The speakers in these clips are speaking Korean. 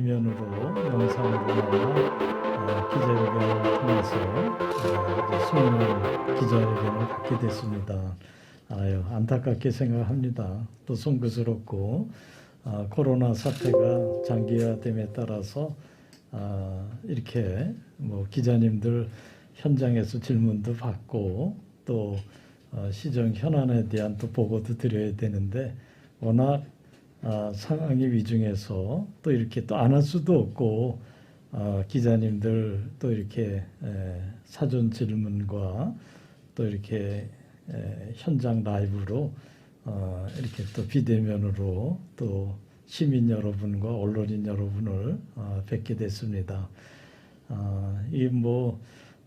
면으로 영상으로나마 기자회견을 통해서 이제 송년 기자회견을 갖게 됐습니다. 안타깝게 생각합니다. 또 송구스럽고 코로나 사태가 장기화됨에 따라서 이렇게 뭐 기자님들 현장에서 질문도 받고 또 시정 현안에 대한 또 보고도 드려야 되는데 워낙 상황이 위중해서 또 이렇게 또 안 할 수도 없고 기자님들 또 이렇게 사전 질문과 또 이렇게 현장 라이브로 이렇게 또 비대면으로 또 시민 여러분과 언론인 여러분을 뵙게 됐습니다. 이 뭐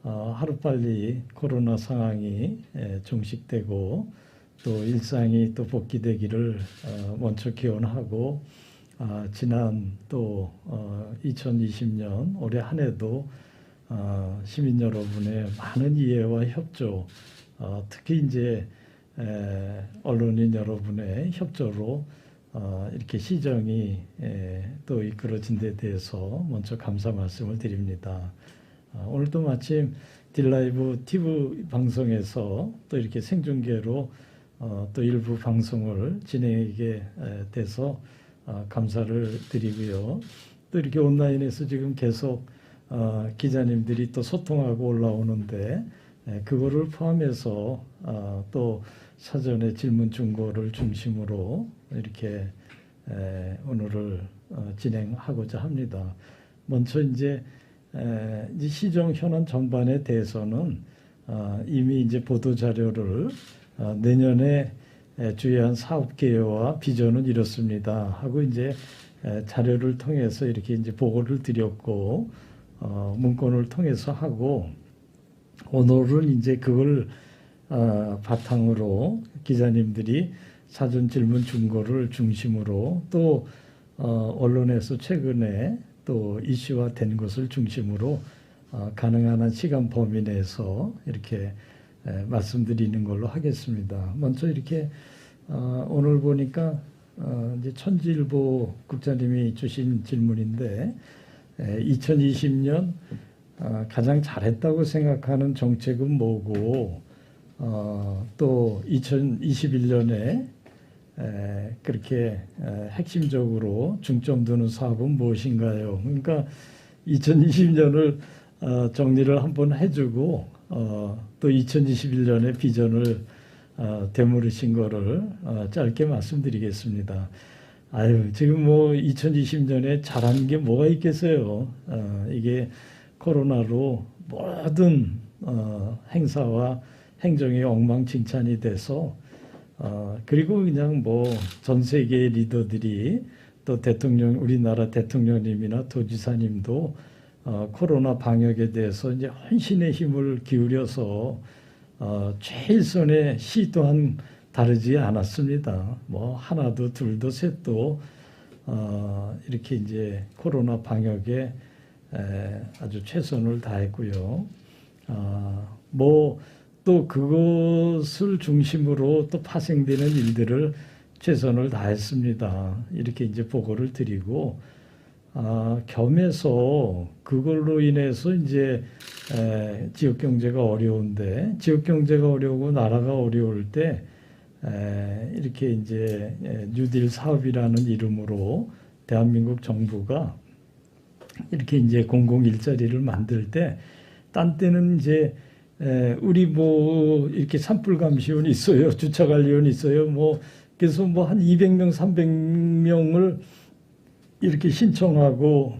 하루빨리 코로나 상황이 종식되고 또 일상이 또 복귀되기를 먼저 기원하고 지난 또 2020년 올해 한 해도 시민 여러분의 많은 이해와 협조 특히 이제 언론인 여러분의 협조로 이렇게 시정이 또 이끌어진 데 대해서 먼저 감사 말씀을 드립니다. 오늘도 마침 딜라이브 TV 방송에서 또 이렇게 생중계로 또 일부 방송을 진행하게 돼서 감사를 드리고요. 또 이렇게 온라인에서 지금 계속 기자님들이 또 소통하고 올라오는데 그거를 포함해서 또 사전에 질문 충고를 중심으로 이렇게 오늘을 진행하고자 합니다. 먼저 이제 시정 현안 전반에 대해서는 이미 이제 보도 자료를 내년에 주요한 사업 계획와 비전은 이렇습니다 하고 이제 자료를 통해서 이렇게 이제 보고를 드렸고 문건을 통해서 하고 오늘은 이제 그걸 바탕으로 기자님들이 사전 질문 준거를 중심으로 또 언론에서 최근에 또 이슈화된 것을 중심으로 가능한 한 시간 범위 내에서 이렇게 말씀드리는 걸로 하겠습니다. 먼저 이렇게 오늘 보니까 이제 천지일보 국장님이 주신 질문인데 2020년 가장 잘했다고 생각하는 정책은 뭐고 또 2021년에 그렇게 핵심적으로 중점 두는 사업은 무엇인가요? 그러니까 2020년을 정리를 한번 해주고 또 2021년의 비전을 되물으신 거를 짧게 말씀드리겠습니다. 지금 뭐 2020년에 잘한 게 뭐가 있겠어요? 이게 코로나로 모든 행사와 행정이 엉망진창이 돼서 그리고 그냥 뭐 전 세계 리더들이 또 우리나라 대통령님이나 도지사님도 코로나 방역에 대해서 이제 헌신의 힘을 기울여서 최일선의 시 또한 다르지 않았습니다. 뭐 하나도 둘도 셋도 이렇게 이제 코로나 방역에 아주 최선을 다했고요. 뭐 또 그것을 중심으로 또 파생되는 일들을 최선을 다했습니다. 이렇게 이제 보고를 드리고 겸해서 그걸로 인해서 이제 지역 경제가 어려운데 지역 경제가 어려우고 나라가 어려울 때 이렇게 이제 뉴딜 사업이라는 이름으로 대한민국 정부가 이렇게 이제 공공 일자리를 만들 때 딴 때는 이제 우리 뭐 이렇게 산불 감시원이 있어요, 주차 관리원이 있어요, 뭐 그래서 뭐 한 200명, 300명을 이렇게 신청하고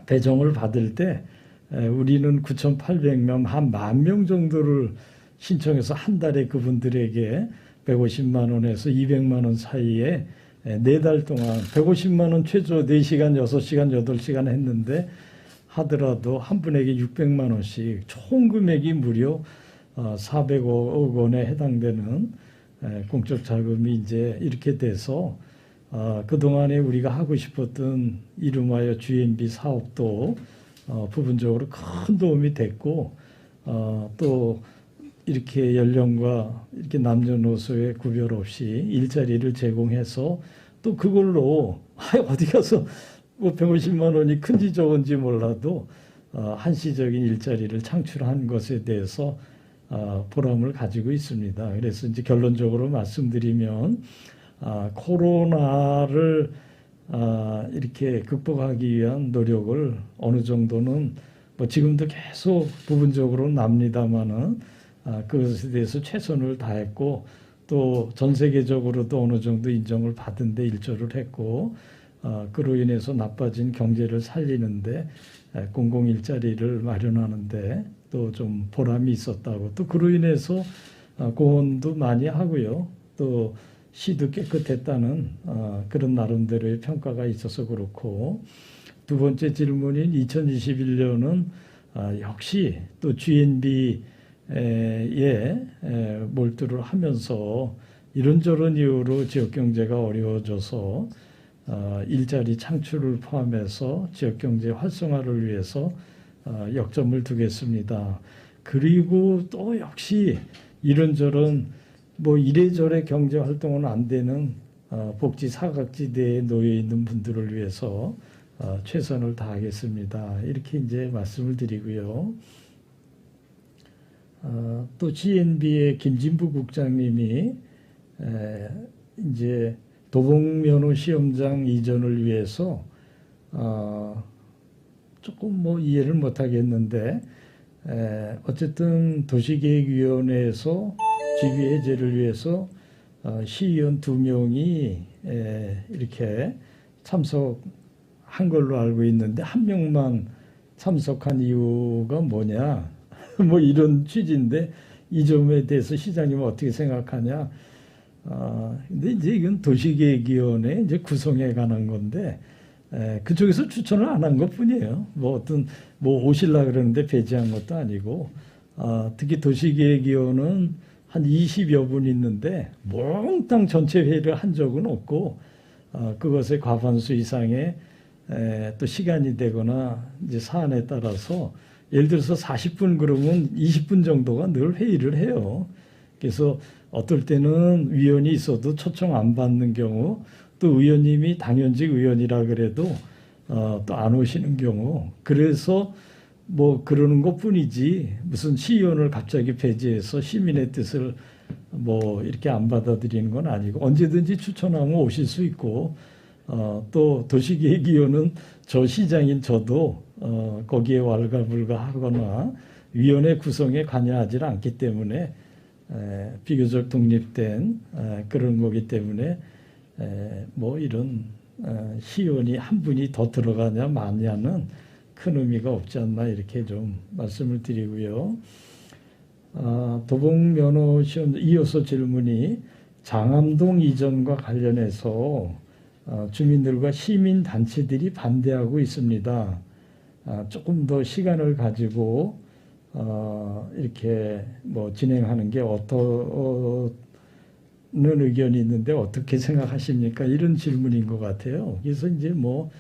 배정을 받을 때 우리는 9,800명, 한 10,000명 정도를 신청해서 한 달에 그분들에게 150만 원에서 200만 원 사이에 4달 동안 150만 원 최저 4시간, 6시간, 8시간 했는데 하더라도 한 분에게 600만 원씩 총 금액이 무려 400억 원에 해당되는 공적 자금이 이제 이렇게 돼서 그동안에 우리가 하고 싶었던 이름하여 GMB 사업도 부분적으로 큰 도움이 됐고 또 이렇게 연령과 이렇게 남녀노소의 구별 없이 일자리를 제공해서 또 그걸로 어디 가서 뭐 150만 원이 큰지 적은지 몰라도 한시적인 일자리를 창출한 것에 대해서 보람을 가지고 있습니다. 그래서 이제 결론적으로 말씀드리면 코로나를 이렇게 극복하기 위한 노력을 어느 정도는 뭐 지금도 계속 부분적으로 납니다마는 그것에 대해서 최선을 다했고 또 전 세계적으로도 어느 정도 인정을 받은 데 일조를 했고 그로 인해서 나빠진 경제를 살리는데 공공 일자리를 마련하는데 또 좀 보람이 있었다고 또 그로 인해서 공헌도 많이 하고요. 또 시도 깨끗했다는 그런 나름대로의 평가가 있어서 그렇고 두 번째 질문인 2021년은 역시 또 GNB에 몰두를 하면서 이런저런 이유로 지역경제가 어려워져서 일자리 창출을 포함해서 지역경제 활성화를 위해서 역점을 두겠습니다. 그리고 또 역시 이런저런 뭐 이래저래 경제 활동은 안 되는 복지 사각지대에 놓여 있는 분들을 위해서 최선을 다하겠습니다. 이렇게 이제 말씀을 드리고요. 또 GNB의 김진부 국장님이 이제 도봉면허 시험장 이전을 위해서 조금 뭐 이해를 못 하겠는데 어쨌든 도시계획위원회에서 지위 해제를 위해서 시의원 2명이 이렇게 참석한 걸로 알고 있는데 한 명만 참석한 이유가 뭐냐 뭐 이런 취지인데 이 점에 대해서 시장님은 어떻게 생각하냐? 근데 이제 이건 도시계획위원회 이제 구성에 관한 건데 그쪽에서 추천을 안 한 것뿐이에요. 뭐 어떤 뭐 오실라 그러는데 배제한 것도 아니고 특히 도시계획위원은 한 20여 분 있는데 몽땅 전체 회의를 한 적은 없고 그것의 과반수 이상의 또 시간이 되거나 이제 사안에 따라서 예를 들어서 40분 그러면 20분 정도가 늘 회의를 해요. 그래서 어떨 때는 위원이 있어도 초청 안 받는 경우 또 의원님이 당연직 의원이라 그래도 또 안 오시는 경우 그래서 뭐 그러는 것뿐이지 무슨 시의원을 갑자기 배제해서 시민의 뜻을 뭐 이렇게 안 받아들이는 건 아니고 언제든지 추천하면 오실 수 있고 또 도시계획위원은 저 시장인 저도 거기에 왈가불가하거나 위원회 구성에 관여하지 않기 때문에 비교적 독립된 그런 거기 때문에 뭐 이런 시의원이 한 분이 더 들어가냐 마냐는 큰 의미가 없지 않나 이렇게 좀 말씀을 드리고요. 도봉면허 시험 이어서 질문이 장암동 이전과 관련해서 주민들과 시민단체들이 반대하고 있습니다. 조금 더 시간을 가지고 이렇게 뭐 진행하는 게 어떠는 의견이 있는데 어떻게 생각하십니까? 이런 질문인 것 같아요. 그래서 이제 뭐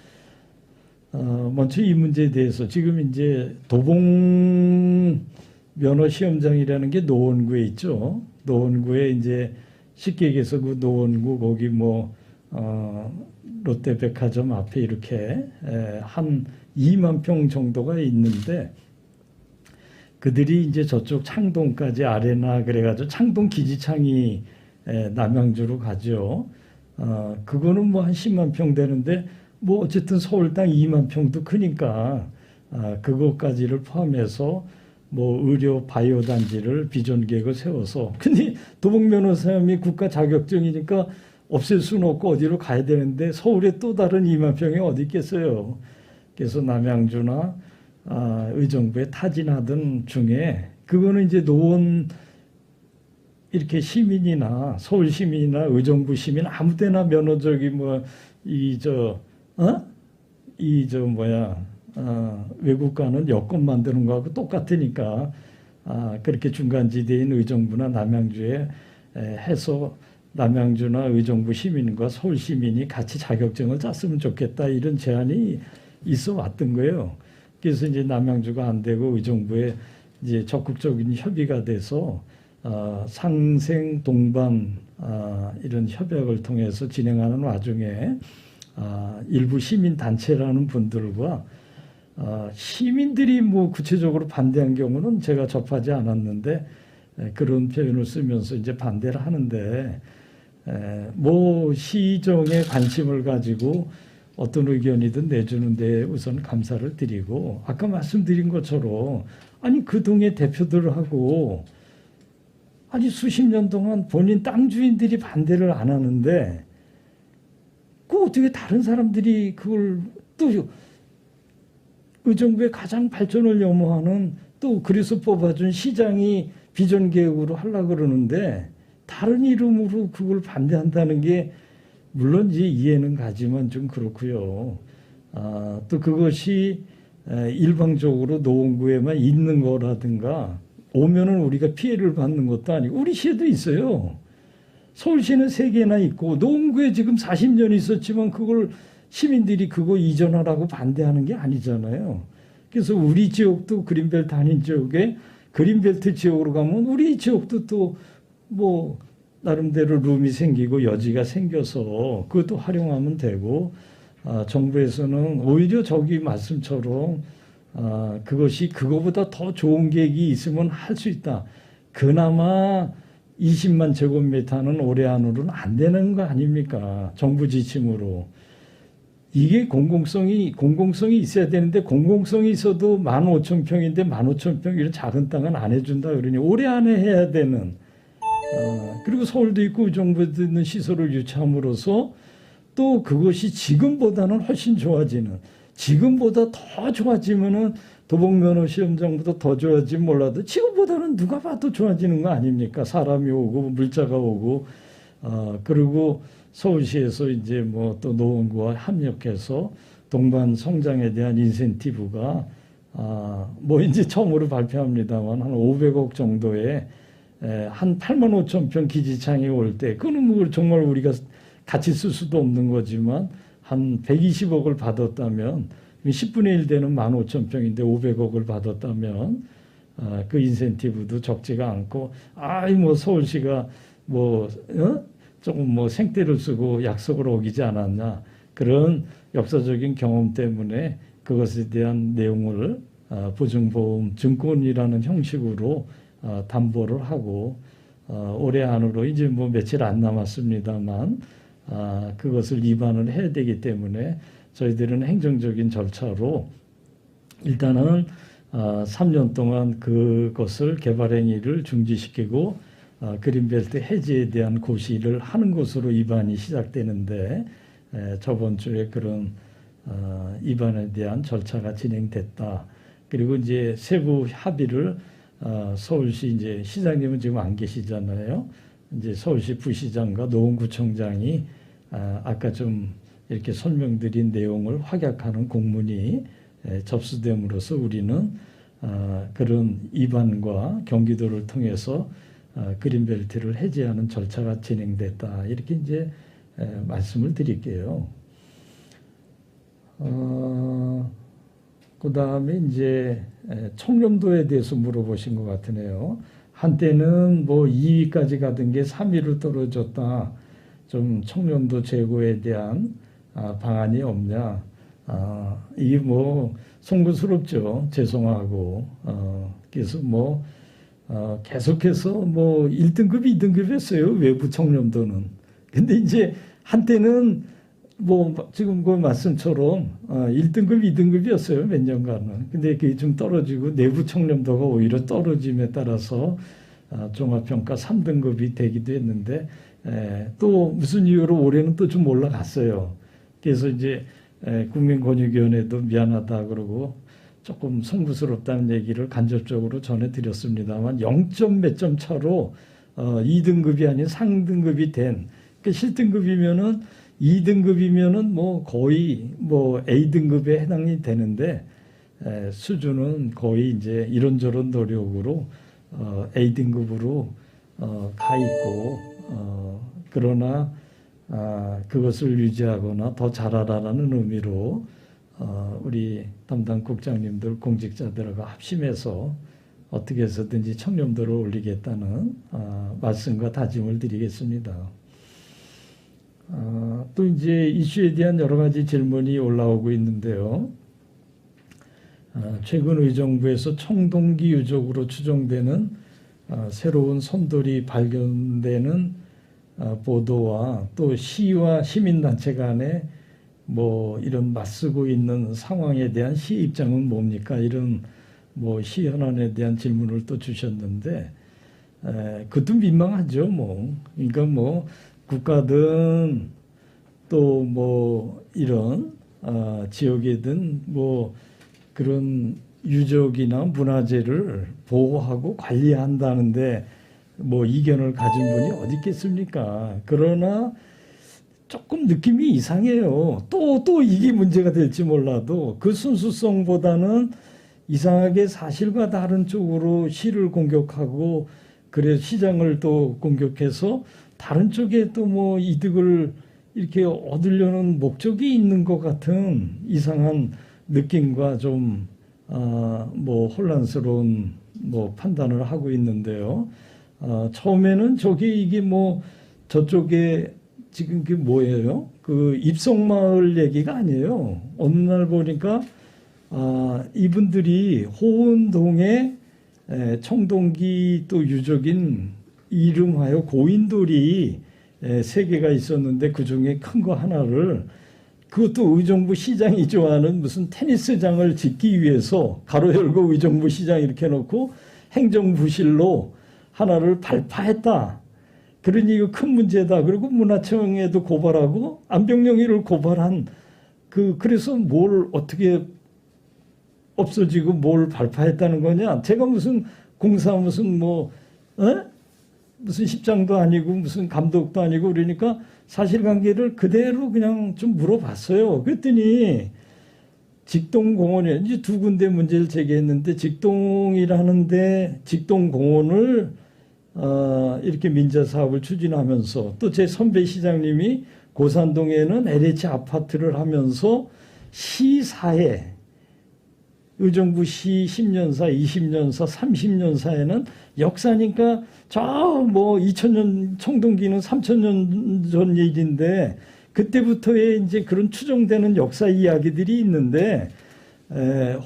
먼저 이 문제에 대해서 지금 이제 도봉 면허 시험장이라는 게 노원구에 있죠. 노원구에 이제 쉽게 얘기해서 그 노원구 거기 뭐 롯데백화점 앞에 이렇게 한 2만 평 정도가 있는데 그들이 이제 저쪽 창동까지 아레나 그래가지고 창동 기지창이 남양주로 가죠. 그거는 뭐 한 10만 평 되는데 뭐 어쨌든 서울 땅 2만 평도 크니까 그것까지를 포함해서 뭐 의료 바이오 단지를 비전 계획을 세워서 근데 도봉면허사람이 국가 자격증이니까 없앨 수는 없고 어디로 가야 되는데 서울에 또 다른 2만 평이 어디 있겠어요. 그래서 남양주나 의정부에 타진하던 중에 그거는 이제 노원 이렇게 시민이나 서울 시민이나 의정부 시민 아무 때나 면허 저기 뭐 외국 가는 여권 만드는 거하고 똑같으니까 그렇게 중간지대인 의정부나 남양주에 해서 남양주나 의정부 시민과 서울 시민이 같이 자격증을 땄으면 좋겠다 이런 제안이 있어 왔던 거예요. 그래서 이제 남양주가 안 되고 의정부에 이제 적극적인 협의가 돼서 상생 동반 이런 협약을 통해서 진행하는 와중에 일부 시민 단체라는 분들과 시민들이 뭐 구체적으로 반대한 경우는 제가 접하지 않았는데 그런 표현을 쓰면서 이제 반대를 하는데 뭐 시정에 관심을 가지고 어떤 의견이든 내주는데 우선 감사를 드리고 아까 말씀드린 것처럼 아니 그 동의 대표들하고 아니 수십 년 동안 본인 땅 주인들이 반대를 안 하는데 그 어떻게 다른 사람들이 그걸 또 의정부의 가장 발전을 염원하는 또 그래서 뽑아준 시장이 비전개혁으로 하려고 그러는데 다른 이름으로 그걸 반대한다는 게 물론 이제 이해는 가지만 좀 그렇고요. 또 그것이 일방적으로 노원구에만 있는 거라든가 오면은 우리가 피해를 받는 것도 아니고 우리 시에도 있어요. 서울시는 3개나 있고 노원구에 지금 40년 있었지만 그걸 시민들이 그거 이전하라고 반대하는 게 아니잖아요. 그래서 우리 지역도 그린벨트 아닌 지역에 그린벨트 지역으로 가면 우리 지역도 또 뭐 나름대로 룸이 생기고 여지가 생겨서 그것도 활용하면 되고 정부에서는 오히려 저기 말씀처럼 그것이 그거보다 더 좋은 계획이 있으면 할 수 있다. 그나마 20만 제곱미터는 올해 안으로는 안 되는 거 아닙니까? 정부 지침으로. 이게 공공성이 있어야 되는데 공공성이 있어도 15,000평인데 15,000평 이런 작은 땅은 안 해준다 그러니 올해 안에 해야 되는 그리고 서울도 있고 의정부도 있는 시설을 유치함으로써 또 그것이 지금보다는 훨씬 좋아지는 지금보다 더 좋아지면은 도봉면허 시험장보다 더 좋아지면 몰라도 지금보다는 누가 봐도 좋아지는 거 아닙니까? 사람이 오고 물자가 오고 그리고 서울시에서 이제 뭐 또 노원구와 협력해서 동반 성장에 대한 인센티브가 뭐 이제 처음으로 발표합니다만 한 500억 정도의 한 8만 5천 평 기지창이 올 때 그거는 뭐 정말 우리가 같이 쓸 수도 없는 거지만 한 120억을 받았다면 10분의 1 되는 15,000평인데 500억을 받았다면 그 인센티브도 적지가 않고 뭐 서울시가 뭐 조금 뭐 생떼를 쓰고 약속을 어기지 않았냐 그런 역사적인 경험 때문에 그것에 대한 내용을 보증보험 증권이라는 형식으로 담보를 하고 올해 안으로 이제 뭐 며칠 안 남았습니다만 그것을 위반을 해야 되기 때문에 저희들은 행정적인 절차로 일단은 3년 동안 그것을 개발 행위를 중지시키고 그린벨트 해지에 대한 고시를 하는 것으로 입안이 시작되는데 저번 주에 그런 입안에 대한 절차가 진행됐다. 그리고 이제 세부 합의를 서울시 이제 시장님은 지금 안 계시잖아요. 이제 서울시 부시장과 노원구청장이 아까 좀 이렇게 설명드린 내용을 확약하는 공문이 접수됨으로써 우리는 그런 입안과 경기도를 통해서 그린벨트를 해제하는 절차가 진행됐다. 이렇게 이제 말씀을 드릴게요. 그 다음에 이제 청렴도에 대해서 물어보신 것 같으네요. 한때는 뭐 2위까지 가던 게 3위로 떨어졌다. 좀 청렴도 제고에 대한 방안이 없냐. 이게 뭐 송구스럽죠. 죄송하고. 그래서 뭐 계속해서 뭐 1등급, 2등급 했어요. 외부 청렴도는. 근데 이제 한때는 뭐 지금 그 말씀처럼 1등급, 2등급이었어요. 몇 년간은. 근데 그게 좀 떨어지고 내부 청렴도가 오히려 떨어짐에 따라서 종합평가 3등급이 되기도 했는데 또 무슨 이유로 올해는 또 좀 올라갔어요. 그래서 이제 국민권익위원회도 미안하다 그러고 조금 송구스럽다는 얘기를 간접적으로 전해드렸습니다만 0점 몇 점 차로 2등급이 아닌 상등급이 된 그러니까 실등급이면은 2등급이면은 뭐 거의 뭐 A등급에 해당이 되는데 수준은 거의 이제 이런저런 노력으로 A등급으로 가 있고 그러나 그것을 유지하거나 더 잘하라는 의미로 우리 담당 국장님들 공직자들과 합심해서 어떻게 해서든지 청렴도를 올리겠다는 말씀과 다짐을 드리겠습니다. 또 이제 이슈에 대한 여러 가지 질문이 올라오고 있는데요. 최근 의정부에서 청동기 유적으로 추정되는 새로운 선돌이 발견되는 보도와 또 시와 시민단체 간에 뭐 이런 맞서고 있는 상황에 대한 시 입장은 뭡니까? 이런 뭐 시 현안에 대한 질문을 또 주셨는데 그것도 민망하죠. 뭐 그러니까 뭐 국가든 또 뭐 이런 지역이든 뭐 그런 유적이나 문화재를 보호하고 관리한다는데 뭐 이견을 가진 분이 어디 있겠습니까? 그러나 조금 느낌이 이상해요. 또 이게 문제가 될지 몰라도 그 순수성보다는 이상하게 사실과 다른 쪽으로 시를 공격하고 그래 시장을 또 공격해서 다른 쪽에 또 뭐 이득을 이렇게 얻으려는 목적이 있는 것 같은 이상한 느낌과 좀 뭐 혼란스러운 뭐 판단을 하고 있는데요. 처음에는 이게 뭐 저쪽에 지금 그게 뭐예요? 그 입성마을 얘기가 아니에요. 어느 날 보니까 이분들이 호은동에 청동기 또 유적인 이름하여 고인돌이 3개가 있었는데 그 중에 큰 거 하나를 그것도 의정부 시장이 좋아하는 무슨 테니스장을 짓기 위해서 가로 열고 의정부 시장 이렇게 놓고 행정부실로 하나를 발파했다. 그러니 이거 큰 문제다. 그리고 문화청에도 고발하고 안병영이를 고발한 그래서 뭘 어떻게 없어지고 뭘 발파했다는 거냐? 제가 무슨 공사 무슨 무슨 십장도 아니고 무슨 감독도 아니고 그러니까 사실관계를 그대로 그냥 좀 물어봤어요. 그랬더니 직동공원에 이제 2군데 문제를 제기했는데 직동이라는데 직동공원을 이렇게 민자 사업을 추진하면서 또 제 선배 시장님이 고산동에는 LH 아파트를 하면서 시사에 의정부 시 10년사, 20년사, 30년사에는 역사니까 저 뭐 2000년 청동기는 3000년 전 일인데 그때부터의 이제 그런 추정되는 역사 이야기들이 있는데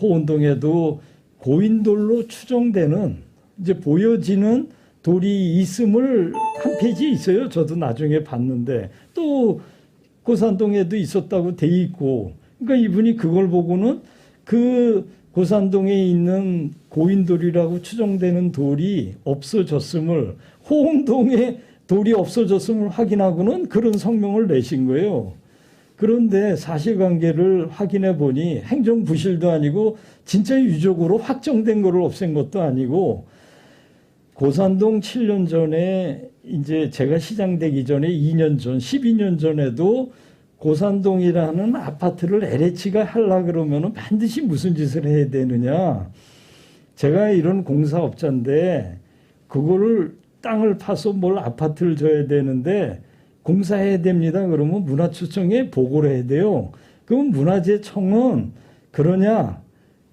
호원동에도 고인돌로 추정되는 이제 보여지는 돌이 있음을 한 페이지 있어요. 저도 나중에 봤는데 또 고산동에도 있었다고 돼 있고 그러니까 이분이 그걸 보고는 그 고산동에 있는 고인돌이라고 추정되는 돌이 없어졌음을 호흥동에 돌이 없어졌음을 확인하고는 그런 성명을 내신 거예요. 그런데 사실관계를 확인해 보니 행정부실도 아니고 진짜 유적으로 확정된 거를 없앤 것도 아니고 고산동 7년 전에 이제 제가 시장 되기 전에 2년 전, 12년 전에도 고산동이라는 아파트를 LH가 하려고 그러면 반드시 무슨 짓을 해야 되느냐. 제가 이런 공사업자인데 그거를 땅을 파서 뭘 아파트를 줘야 되는데 공사해야 됩니다. 그러면 문화초청에 보고를 해야 돼요. 그럼 문화재청은 그러냐?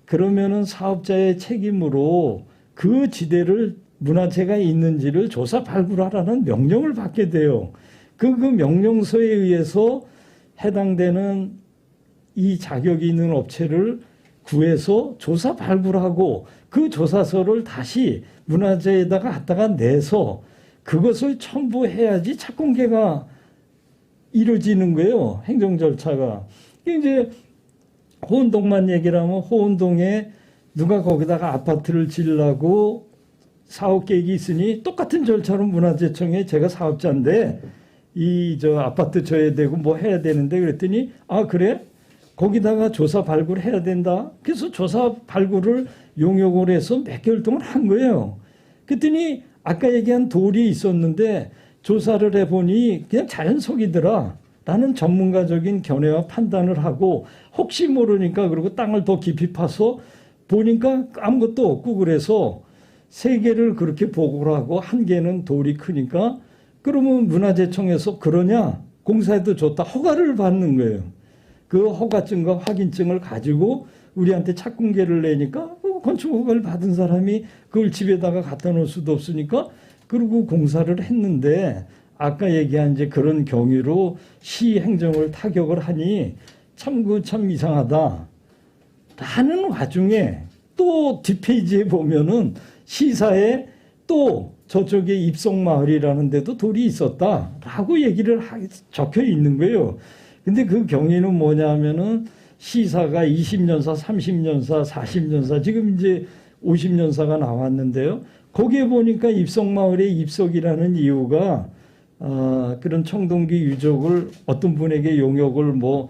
그러면은 사업자의 책임으로 그 지대를 문화재가 있는지를 조사 발굴하라는 명령을 받게 돼요. 그 명령서에 의해서 해당되는 이 자격이 있는 업체를 구해서 조사 발굴하고 그 조사서를 다시 문화재에다가 갖다가 내서 그것을 첨부해야지 착공계가 이루어지는 거예요. 행정 절차가. 이제 호은동만 얘기를 하면 호은동에 누가 거기다가 아파트를 지으려고 사업 계획이 있으니 똑같은 절차로 문화재청에 제가 사업자인데 아파트 줘야 되고 뭐 해야 되는데 그랬더니 그래? 거기다가 조사 발굴해야 된다. 그래서 조사 발굴을 용역을 해서 몇 개월 동안 한 거예요. 그랬더니 아까 얘기한 돌이 있었는데 조사를 해보니 그냥 자연석이더라. 라는 전문가적인 견해와 판단을 하고 혹시 모르니까 그리고 땅을 더 깊이 파서 보니까 아무것도 없고 그래서 3개를 그렇게 보고를 하고 1개는 돌이 크니까 그러면 문화재청에서 그러냐? 공사해도 좋다. 허가를 받는 거예요. 그 허가증과 확인증을 가지고 우리한테 착공계를 내니까 건축 허가를 받은 사람이 그걸 집에다가 갖다 놓을 수도 없으니까 그리고 공사를 했는데 아까 얘기한 이제 그런 경위로 시 행정을 타격을 하니 참 이상하다 하는 와중에 또 뒷페이지에 보면은 시사에 또 저쪽에 입성마을이라는 데도 돌이 있었다라고 얘기를 적혀 있는 거예요. 근데 그 경위는 뭐냐면은 시사가 20년사, 30년사, 40년사, 지금 이제 50년사가 나왔는데요. 거기에 보니까 입성마을의 입석이라는 이유가 그런 청동기 유적을 어떤 분에게 용역을 뭐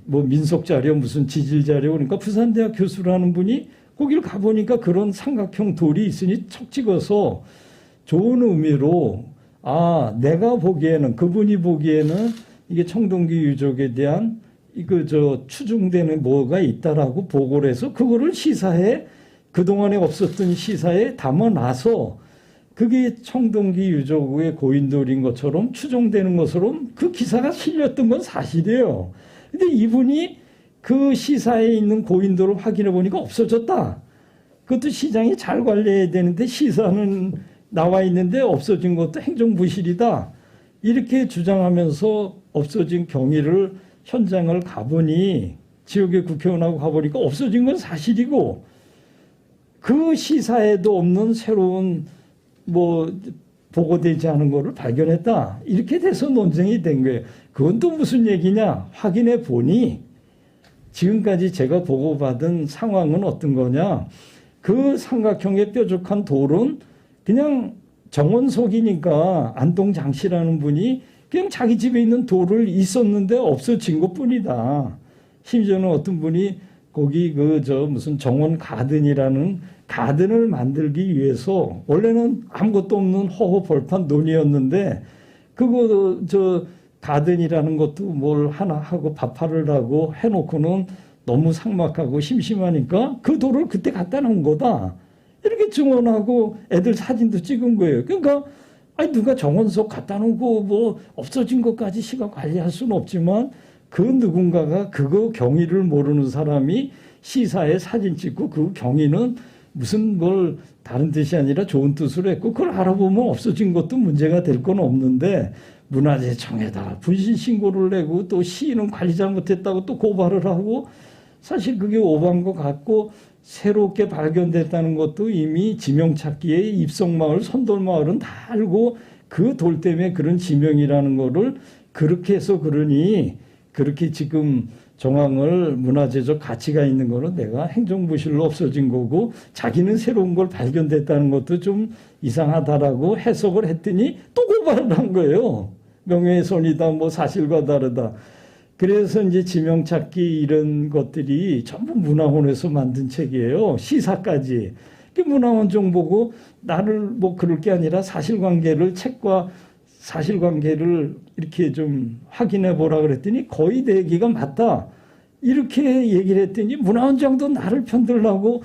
민속자료 무슨 지질자료 그러니까 부산대학 교수라는 분이 거기를 가보니까 그런 삼각형 돌이 있으니 척 찍어서 좋은 의미로 내가 보기에는 그분이 보기에는 이게 청동기 유적에 대한 추중되는 뭐가 있다라고 보고를 해서 그거를 시사에 그동안에 없었던 시사에 담아놔서 그게 청동기 유적의 고인돌인 것처럼 추정되는 것처럼 그 기사가 실렸던 건 사실이에요. 근데 이분이 그 시사에 있는 고인돌을 확인해 보니까 없어졌다. 그것도 시장이 잘 관리해야 되는데 시사는 나와 있는데 없어진 것도 행정부실이다. 이렇게 주장하면서 없어진 경위를 현장을 가보니 지역의 국회의원하고 가보니까 없어진 건 사실이고 그 시사에도 없는 새로운 보고되지 않은 거를 발견했다. 이렇게 돼서 논쟁이 된 거예요. 그건 또 무슨 얘기냐? 확인해 보니 지금까지 제가 보고받은 상황은 어떤 거냐? 그 삼각형의 뾰족한 돌은 그냥 정원석이니까 안동장씨라는 분이 그냥 자기 집에 있는 돌을 있었는데 없어진 것뿐이다. 심지어는 어떤 분이 거기 무슨 정원 가든이라는 가든을 만들기 위해서 원래는 아무것도 없는 허허 벌판 논이었는데 그거 가든이라는 것도 뭘 하나 하고 밥하려고 해놓고는 너무 삭막하고 심심하니까 그 돌을 그때 갖다 놓은 거다. 이렇게 증언하고 애들 사진도 찍은 거예요. 그러니까 누가 정원석 갖다 놓고 없어진 것까지 시간 관리할 수는 없지만 그 누군가가 그거 경위를 모르는 사람이 시사에 사진 찍고 그 경위는 무슨 걸 다른 뜻이 아니라 좋은 뜻으로 했고 그걸 알아보면 없어진 것도 문제가 될 건 없는데 문화재청에다가 분신 신고를 내고 또 시는 관리 잘못했다고 또 고발을 하고 사실 그게 오반 것 같고 새롭게 발견됐다는 것도 이미 지명찾기에 입성마을, 선돌마을은 다 알고 그 돌 때문에 그런 지명이라는 거를 그렇게 해서 그러니 그렇게 지금 정황을 문화재적 가치가 있는 거는 내가 행정부실로 없어진 거고 자기는 새로운 걸 발견됐다는 것도 좀 이상하다라고 해석을 했더니 또 고발을 한 거예요. 명예훼손이다, 사실과 다르다. 그래서 이제 지명찾기 이런 것들이 전부 문화원에서 만든 책이에요. 시사까지. 문화원 정보고 나를 그럴 게 아니라 사실관계를 책과 사실관계를 이렇게 좀 확인해 보라 그랬더니 거의 내 얘기가 맞다. 이렇게 얘기를 했더니 문화원장도 나를 편들라고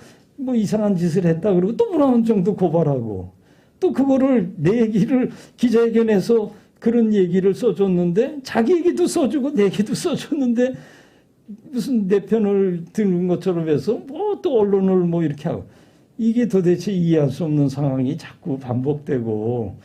이상한 짓을 했다 그러고 또 문화원장도 고발하고 또 그거를 내 얘기를 기자회견에서 그런 얘기를 써줬는데 자기 얘기도 써주고 내 얘기도 써줬는데 무슨 내 편을 드는 것처럼 해서 또 언론을 이렇게 하고 이게 도대체 이해할 수 없는 상황이 자꾸 반복되고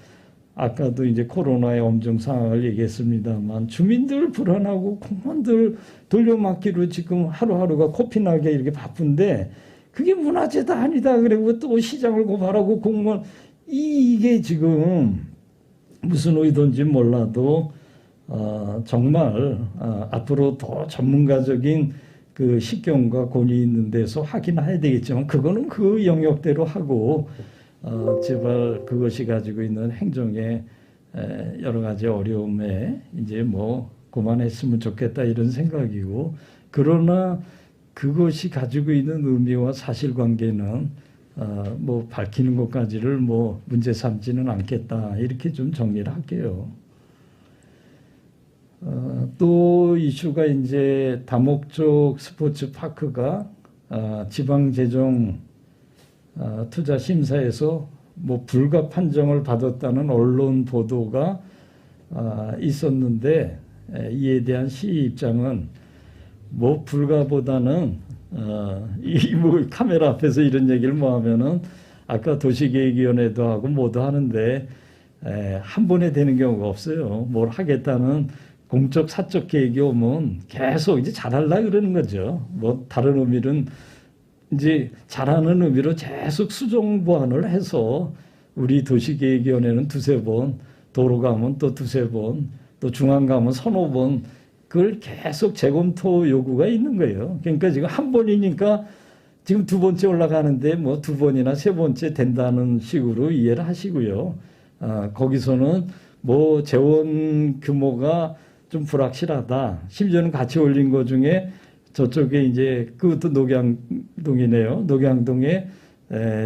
아까도 이제 코로나의 엄중 상황을 얘기했습니다만 주민들 불안하고 공무원들 돌려막기로 지금 하루하루가 코피나게 이렇게 바쁜데 그게 문화재다 아니다 그리고 또 시장을 고발하고 공무원 이게 지금 무슨 의도인지 몰라도 정말 앞으로 더 전문가적인 그 식견과 권위 있는 데서 확인해야 되겠지만 그거는 그 영역대로 하고 제발 그것이 가지고 있는 행정의 여러 가지 어려움에 이제 그만했으면 좋겠다 이런 생각이고 그러나 그것이 가지고 있는 의미와 사실관계는 밝히는 것까지를 문제 삼지는 않겠다 이렇게 좀 정리를 할게요. 또 이슈가 이제 다목적 스포츠 파크가 지방재정 투자 심사에서 불가 판정을 받았다는 언론 보도가 있었는데 이에 대한 시 입장은 불가보다는 카메라 앞에서 이런 얘기를 하면은 아까 도시계획위원회도 하고 모두 하는데 한 번에 되는 경우가 없어요. 뭘 하겠다는 공적 사적 계획이 오면 계속 이제 잘하려고 그러는 거죠. 뭐 다른 의미는 이제 잘하는 의미로 계속 수정 보완을 해서 우리 도시계획위원회는 두세 번, 도로 가면 또 두세 번, 또 중앙 가면 서너 번 그걸 계속 재검토 요구가 있는 거예요. 그러니까 지금 한 번이니까 지금 두 번째 올라가는데 뭐 두 번이나 세 번째 된다는 식으로 이해를 하시고요. 거기서는 뭐 재원 규모가 좀 불확실하다. 심지어는 같이 올린 것 중에 저쪽에 이제 그것도 녹양동이네요. 녹양동에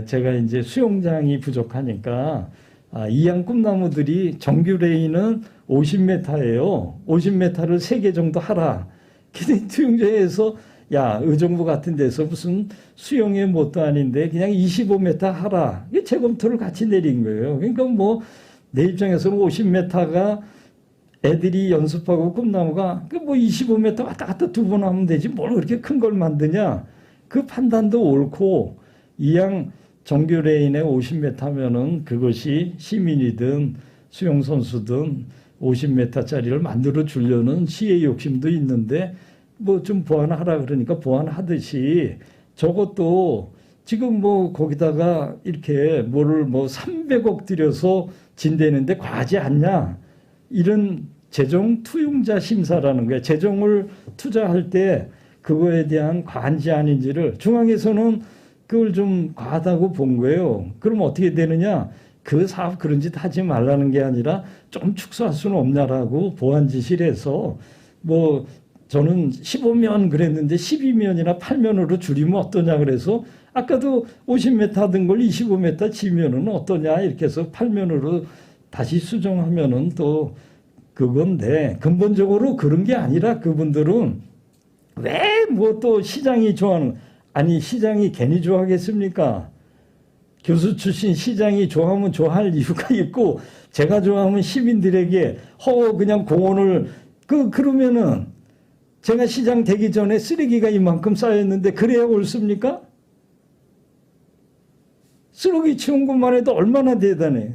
제가 이제 수영장이 부족하니까 이양 꿈나무들이 정규 레인은 50m예요. 50m를 3개 정도 하라. 근데 투영제에서 야, 의정부 같은 데서 무슨 수영의 뭣도 아닌데 그냥 25m 하라. 이게 재검토를 같이 내린 거예요. 그러니까 뭐 내 입장에서는 50m가 애들이 연습하고 꿈나무가 뭐 25m 왔다 갔다 두 번 하면 되지 뭘 그렇게 큰 걸 만드냐. 그 판단도 옳고 이양 정규 레인에 50m면은 그것이 시민이든 수영선수든 50m짜리를 만들어 주려는 시의 욕심도 있는데 뭐 좀 보완하라 그러니까 보완하듯이 저것도 지금 뭐 거기다가 이렇게 뭐를 뭐 300억 들여서 진대는데 과하지 않냐. 이런 재정 투용자 심사라는 거예요. 재정을 투자할 때 그거에 대한 과한지 아닌지를 중앙에서는 그걸 좀 과하다고 본 거예요. 그럼 어떻게 되느냐? 그 사업 그런 짓 하지 말라는 게 아니라 좀 축소할 수는 없냐라고 보완 지시를 해서 뭐 저는 15면 그랬는데 12면이나 8면으로 줄이면 어떠냐 그래서 아까도 50m 든 걸 25m 지면은 어떠냐 이렇게 해서 8면으로 다시 수정하면은 또 그건데 근본적으로 그런 게 아니라 그분들은 왜 뭐 또 시장이 좋아하는 아니 시장이 괜히 좋아하겠습니까? 교수 출신 시장이 좋아하면 좋아할 이유가 있고 제가 좋아하면 시민들에게 그냥 공원을 그러면은 제가 시장 되기 전에 쓰레기가 이만큼 쌓였는데 그래야 옳습니까? 쓰레기 치운 것만 해도 얼마나 대단해.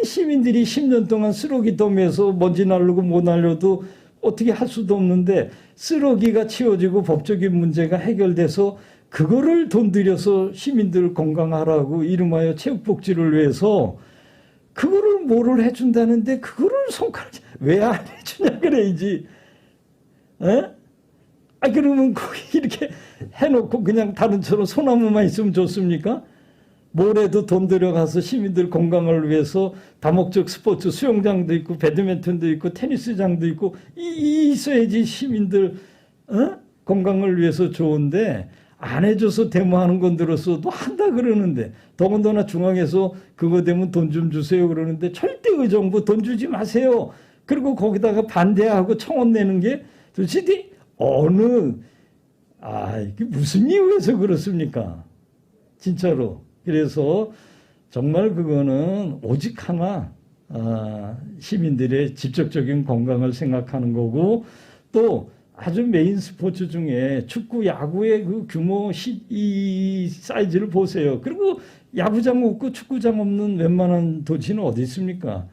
시민들이 10년 동안 쓰레기 더미에서 먼지 날르고 못 날려도 어떻게 할 수도 없는데 쓰레기가 치워지고 법적인 문제가 해결돼서 그거를 돈 들여서 시민들 건강하라고 이름하여 체육복지를 위해서 그거를 뭐를 해준다는데 그거를 손가락 왜 안 해주냐 그래야지. 에? 그러면 거기 이렇게 해놓고 그냥 다른처럼 소나무만 있으면 좋습니까? 뭐래도 돈 들여가서 시민들 건강을 위해서 다목적 스포츠 수영장도 있고 배드민턴도 있고 테니스장도 있고 있어야지 시민들 건강을 위해서 좋은데 안 해줘서 데모하는 건 들었어도 한다 그러는데 더군다나 중앙에서 그거 되면 돈 좀 주세요 그러는데 절대 의정부 돈 주지 마세요. 그리고 거기다가 반대하고 청원 내는 게 도대체 이게 무슨 이유에서 그렇습니까? 진짜로. 그래서 정말 그거는 오직 하나 시민들의 직접적인 건강을 생각하는 거고 또 아주 메인 스포츠 중에 축구, 야구의 그 규모 이 사이즈를 보세요. 그리고 야구장 없고 축구장 없는 웬만한 도시는 어디 있습니까?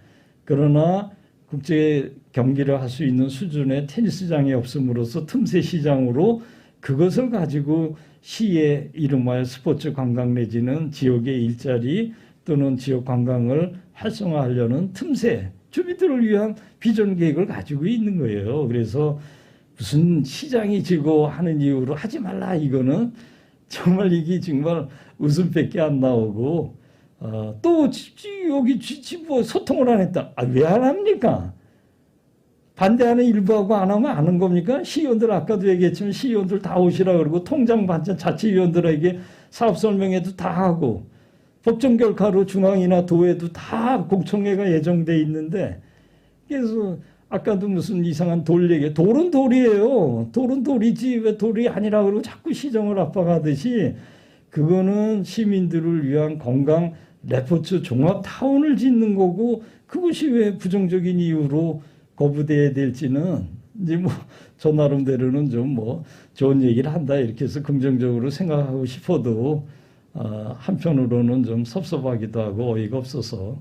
그러나 국제 경기를 할 수 있는 수준의 테니스장이 없음으로써 틈새 시장으로 그것을 가지고 시의 이름하여 스포츠 관광 내지는 지역의 일자리 또는 지역 관광을 활성화하려는 틈새 주민들을 위한 비전 계획을 가지고 있는 거예요. 그래서 무슨 시장이 지고 하는 이유로 하지 말라 이거는 정말 이게 정말 웃음밖에 안 나오고 또 여기 뭐 소통을 안 했다. 왜 안 합니까? 반대하는 일부하고 안 하면 안 한 겁니까? 시의원들 아까도 얘기했지만 시의원들 다 오시라 그러고 통장 반찬 자치위원들에게 사업 설명회도 다 하고 법정 결과로 중앙이나 도에도 다 공청회가 예정돼 있는데 그래서 아까도 무슨 이상한 돌 얘기 돌은 돌이에요. 돌은 돌이지 왜 돌이 아니라 그러고 자꾸 시정을 압박하듯이 그거는 시민들을 위한 건강 레포츠 종합타운을 짓는 거고 그것이 왜 부정적인 이유로 거부돼야 될지는 이제 뭐 저 나름대로는 좀 뭐 좋은 얘기를 한다 이렇게 해서 긍정적으로 생각하고 싶어도 한편으로는 좀 섭섭하기도 하고 어이가 없어서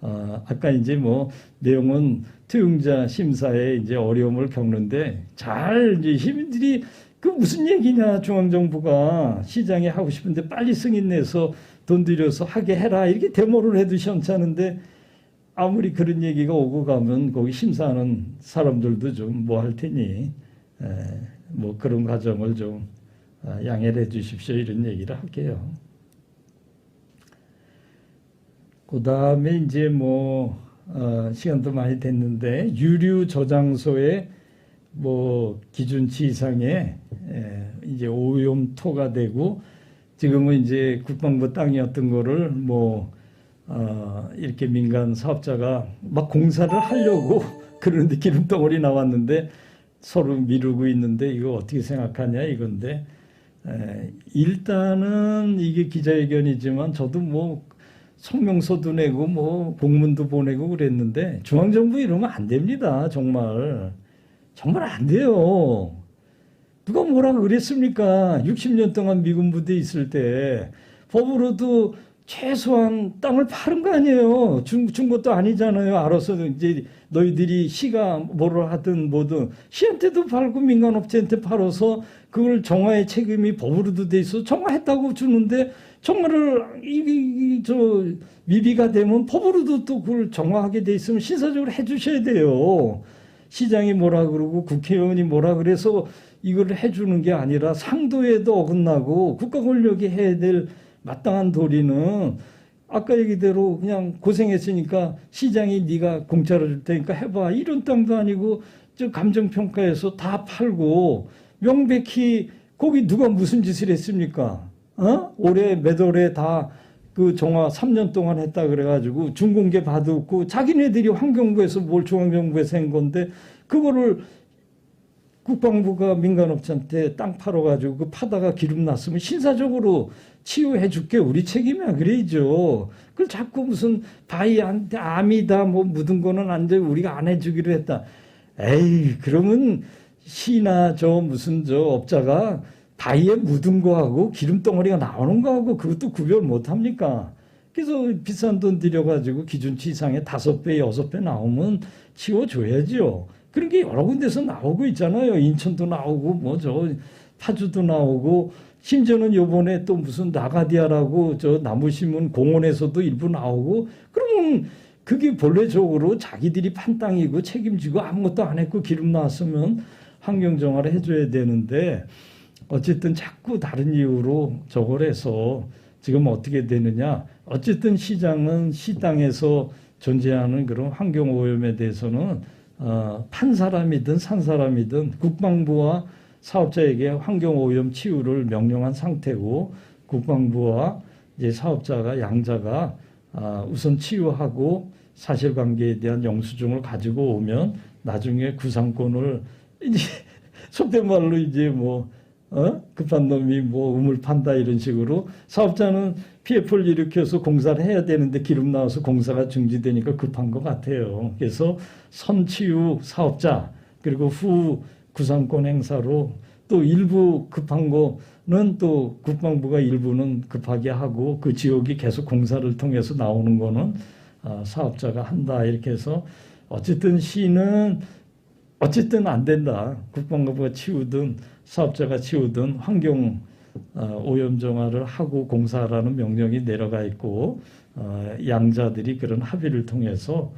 아까 이제 뭐 내용은 투용자 심사에 이제 어려움을 겪는데 잘 이제 시민들이 그 무슨 얘기냐 중앙정부가 시장에 하고 싶은데 빨리 승인 내서 돈 들여서 하게 해라 이렇게 데모를 해도 시원찮은데 아무리 그런 얘기가 오고 가면 거기 심사하는 사람들도 좀 뭐 할 테니 뭐 그런 과정을 좀 양해를 해 주십시오 이런 얘기를 할게요. 그 다음에 이제 뭐 시간도 많이 됐는데 유류 저장소에 뭐 기준치 이상의 이제 오염토가 되고 지금은 이제 국방부 땅이었던 거를 뭐 이렇게 민간 사업자가 막 공사를 하려고 그런데 기름덩어리 나왔는데 서로 미루고 있는데 이거 어떻게 생각하냐 이건데 일단은 이게 기자회견이지만 저도 뭐 성명서도 내고 뭐 공문도 보내고 그랬는데 중앙정부 이러면 안 됩니다. 정말 안 돼요. 누가 뭐라 그랬습니까? 60년 동안 미군 부대에 있을 때 법으로도 최소한 땅을 파는 거 아니에요. 준 것도 아니잖아요. 알아서 이제 너희들이 시가 뭐를 하든 뭐든 시한테도 팔고 민간업체한테 팔아서 그걸 정화의 책임이 법으로도 돼 있어 정화했다고 주는데 정화를 저 미비가 되면 법으로도 또 그걸 정화하게 돼 있으면 신사적으로 해주셔야 돼요. 시장이 뭐라 그러고 국회의원이 뭐라 그래서 이걸 해주는 게 아니라 상도에도 어긋나고 국가 권력이 해야 될 마땅한 도리는 아까 얘기대로 그냥 고생했으니까 시장이 네가 공짜로 줄 테니까 해봐 이런 땅도 아니고 저 감정평가에서 다 팔고 명백히 거기 누가 무슨 짓을 했습니까? 올해 몇 월에 다 그 정화 3년 동안 했다 그래가지고 준공개 받았고 자기네들이 환경부에서 뭘 중앙정부에서 한 건데 그거를 국방부가 민간업체한테 땅 팔아가지고 그 파다가 기름 났으면 신사적으로 치유해 줄게 우리 책임이야 그래야죠. 그걸 자꾸 무슨 바위한테 암이다 뭐 묻은 거는 안 돼 우리가 안 해주기로 했다. 에이 그러면 시나 저 무슨 저 업자가 바위에 묻은 거하고 기름덩어리가 나오는 거하고 그것도 구별 못합니까? 그래서 비싼 돈 들여가지고 기준치 이상의 5배, 6배 나오면 치워줘야죠. 그런 게 여러 군데서 나오고 있잖아요. 인천도 나오고 뭐 저 파주도 나오고 심지어는 요번에 또 무슨 나가디아라고 저 나무신문 공원에서도 일부 나오고 그러면 그게 본래적으로 자기들이 판 땅이고 책임지고 아무것도 안 했고 기름 나왔으면 환경정화를 해줘야 되는데 어쨌든 자꾸 다른 이유로 저걸 해서 지금 어떻게 되느냐. 어쨌든 시장은 시 땅에서 존재하는 그런 환경오염에 대해서는 판 사람이든 산 사람이든 국방부와 사업자에게 환경오염 치유를 명령한 상태고 국방부와 이제 사업자가 양자가 우선 치유하고 사실관계에 대한 영수증을 가지고 오면 나중에 구상권을 이제 속된 말로 이제 뭐 급한 놈이 뭐 우물 판다 이런 식으로 사업자는 PF를 일으켜서 공사를 해야 되는데 기름 나와서 공사가 중지되니까 급한 것 같아요. 그래서 선치유 사업자 그리고 후 구상권 행사로 또 일부 급한 거는 또 국방부가 일부는 급하게 하고 그 지역이 계속 공사를 통해서 나오는 거는 사업자가 한다 이렇게 해서 어쨌든 시는 어쨌든 안 된다. 국방부가 치우든 사업자가 치우든 환경 오염 정화를 하고 공사하라는 명령이 내려가 있고 양자들이 그런 합의를 통해서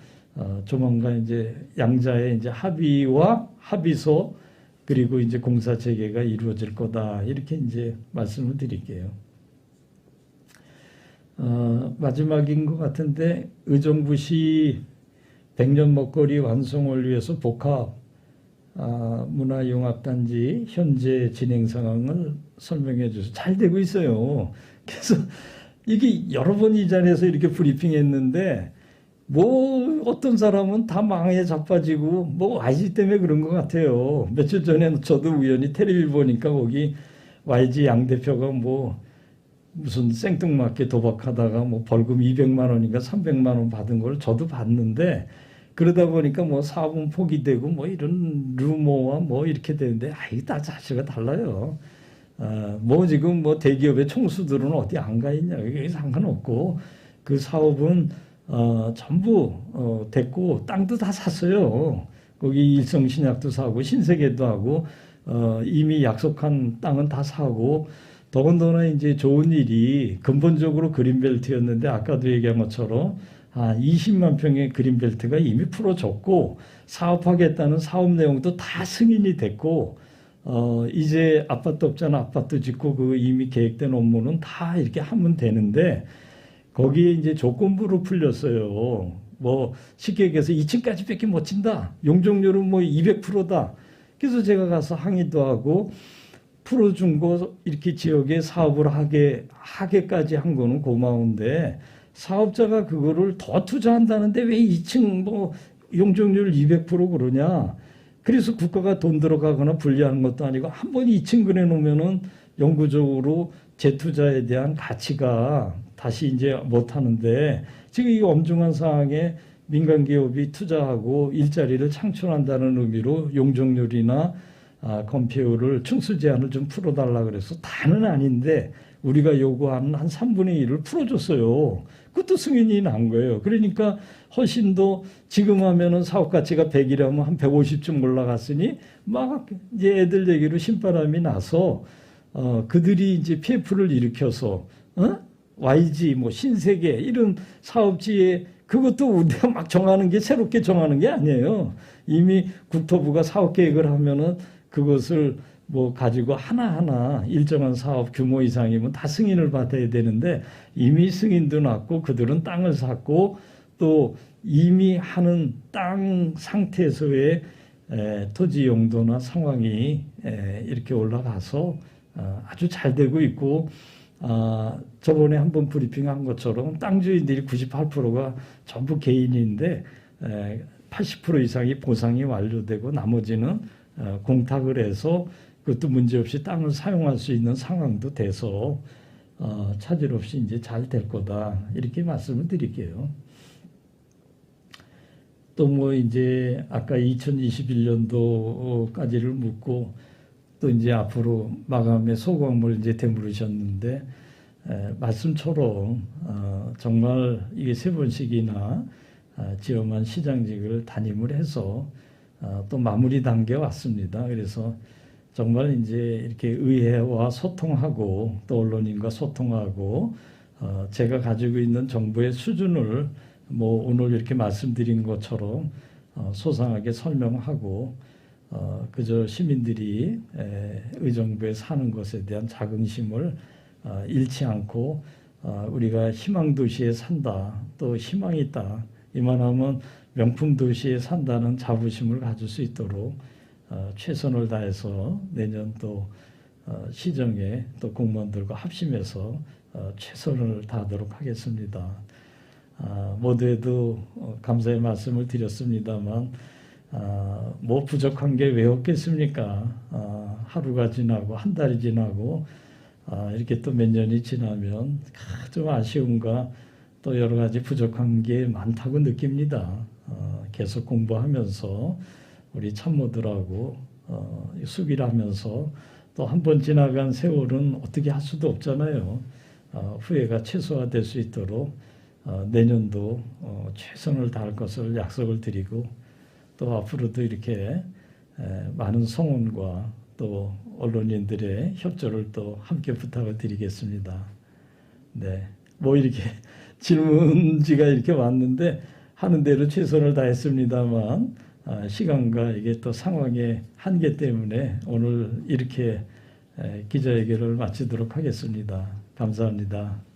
조만간 이제 양자의 이제 합의와 합의서 그리고 이제 공사 재개가 이루어질 거다 이렇게 이제 말씀을 드릴게요. 마지막인 것 같은데 의정부시 100년 먹거리 완성을 위해서 복합 문화융합단지 현재 진행 상황을 설명해 주셔서 잘 되고 있어요. 그래서 이게 여러 번 이 자리에서 이렇게 브리핑했는데 뭐 어떤 사람은 다 망에 자빠지고 뭐 YG 때문에 그런 것 같아요. 며칠 전에 저도 우연히 텔레비전 보니까 거기 YG 양 대표가 뭐 무슨 생뚱맞게 도박하다가 뭐 벌금 200만 원인가 300만 원 받은 걸 저도 봤는데 그러다 보니까 뭐 사업은 포기되고 뭐 이런 루머와 뭐 이렇게 되는데 아이 다 자체가 달라요. 뭐 지금 뭐 대기업의 총수들은 어디 안 가 있냐 이게 상관없고 그 사업은 전부 됐고 땅도 다 샀어요. 거기 일성신약도 사고 신세계도 하고 이미 약속한 땅은 다 사고 더군다나 이제 좋은 일이 근본적으로 그린벨트였는데 아까도 얘기한 것처럼 20만 평의 그린벨트가 이미 풀어졌고 사업하겠다는 사업 내용도 다 승인이 됐고 이제 아파트 업자는 아파트 짓고 그 이미 계획된 업무는 다 이렇게 하면 되는데 거기에 이제 조건부로 풀렸어요. 뭐 쉽게 얘기해서 2층까지밖에 못 친다. 용적률은 뭐 200%다. 그래서 제가 가서 항의도 하고 풀어준 거 이렇게 지역에 사업을 하게까지 한 거는 고마운데 사업자가 그거를 더 투자한다는데 왜 2층 뭐 용적률 200% 그러냐. 그래서 국가가 돈 들어가거나 분리하는 것도 아니고 한 번 2층 그래 놓으면은 영구적으로 재투자에 대한 가치가 다시 이제 못 하는데 지금 이 엄중한 상황에 민간 기업이 투자하고 일자리를 창출한다는 의미로 용적률이나 건폐율을 층수 제한을 좀 풀어달라 그래서 다는 아닌데 우리가 요구하는 한 3분의 1을 풀어줬어요. 그것도 승인이 난 거예요. 그러니까 훨씬 더 지금 하면은 사업 가치가 100이라면 한 150쯤 올라갔으니 막 이제 애들 얘기로 신바람이 나서 그들이 이제 PF를 일으켜서 YG 뭐 신세계 이런 사업지에 그것도 우리가 막 정하는 게 새롭게 정하는 게 아니에요. 이미 국토부가 사업 계획을 하면은 그것을 뭐 가지고 하나하나 일정한 사업 규모 이상이면 다 승인을 받아야 되는데 이미 승인도 났고 그들은 땅을 샀고 또 이미 하는 땅 상태에서의 토지 용도나 상황이 이렇게 올라가서 아주 잘 되고 있고 저번에 한번 브리핑한 것처럼 땅 주인들이 98%가 전부 개인인데 80% 이상이 보상이 완료되고 나머지는 공탁을 해서 그것도 문제없이 땅을 사용할 수 있는 상황도 돼서 차질 없이 이제 잘 될 거다 이렇게 말씀을 드릴게요. 또 뭐 이제 아까 2021년도까지를 묻고 또 이제 앞으로 마감에 소감을 이제 되물으셨는데 말씀처럼 정말 이게 3번씩이나 지엄한 시장직을 담임을 해서 또 마무리 단계에 왔습니다. 그래서 정말 이제 이렇게 의회와 소통하고 또 언론인과 소통하고 제가 가지고 있는 정보의 수준을 뭐 오늘 이렇게 말씀드린 것처럼 소상하게 설명하고 그저 시민들이 의정부에 사는 것에 대한 자긍심을 잃지 않고 우리가 희망 도시에 산다 또 희망이 있다 이만하면 명품 도시에 산다는 자부심을 가질 수 있도록 최선을 다해서 내년 또 시정에 또 공무원들과 합심해서 최선을 다하도록 하겠습니다. 모두에도 감사의 말씀을 드렸습니다만 뭐 부족한 게 왜 없겠습니까? 하루가 지나고 한 달이 지나고 이렇게 또 몇 년이 지나면 좀 아쉬움과 또 여러 가지 부족한 게 많다고 느낍니다. 계속 공부하면서 우리 참모들하고 수기를 하면서 또 한 번 지나간 세월은 어떻게 할 수도 없잖아요. 후회가 최소화될 수 있도록 내년도 최선을 다할 것을 약속을 드리고 또 앞으로도 이렇게 많은 성원과 또 언론인들의 협조를 또 함께 부탁을 드리겠습니다. 네, 뭐 이렇게 질문지가 이렇게 왔는데 하는 대로 최선을 다했습니다만 시간과 이게 또 상황의 한계 때문에 오늘 이렇게 기자회견을 마치도록 하겠습니다. 감사합니다.